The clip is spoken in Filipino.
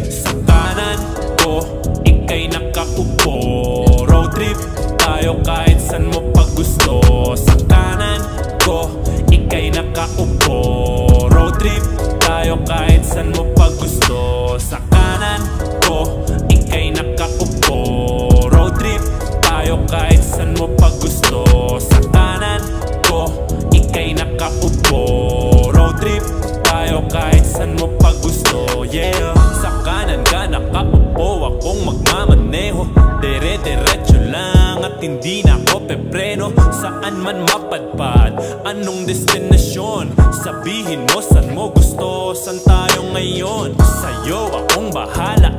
Sa kanan ko, ika'y nakaupo. Road trip tayo kahit san mo pag gusto. Sa kanan ko, ika'y nakaupo. Road trip tayo kahit san mo pag gusto. Sa kanan ko, ika'y nakaupo. Road trip tayo kahit san mo pag gusto. Sa kanan ko, ika'y nakaupo. Road trip tayo kahit san mo pag gusto. Yeah. Sa kanan ka nakaupo, akong magmamaneho. Dire-diretso lang at hindi na ako pepreno. Saan man mapadpad, anong destinasyon? Sabihin mo saan mo gusto, saan tayo ngayon? Sa'yo akong bahala.